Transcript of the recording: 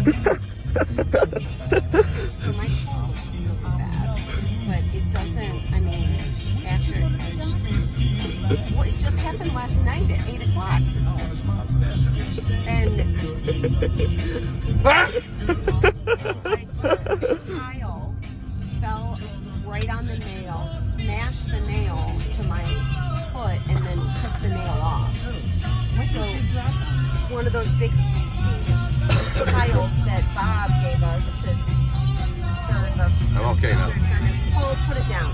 So my toe was really bad, but it doesn't, I mean, after, well, it just happened last night at 8 o'clock. And it's like the tile fell right on the nail, smashed the nail to my foot, and then took the nail off. So one of those big tiles that Bob gave us to for the. I'm okay now. Put it down.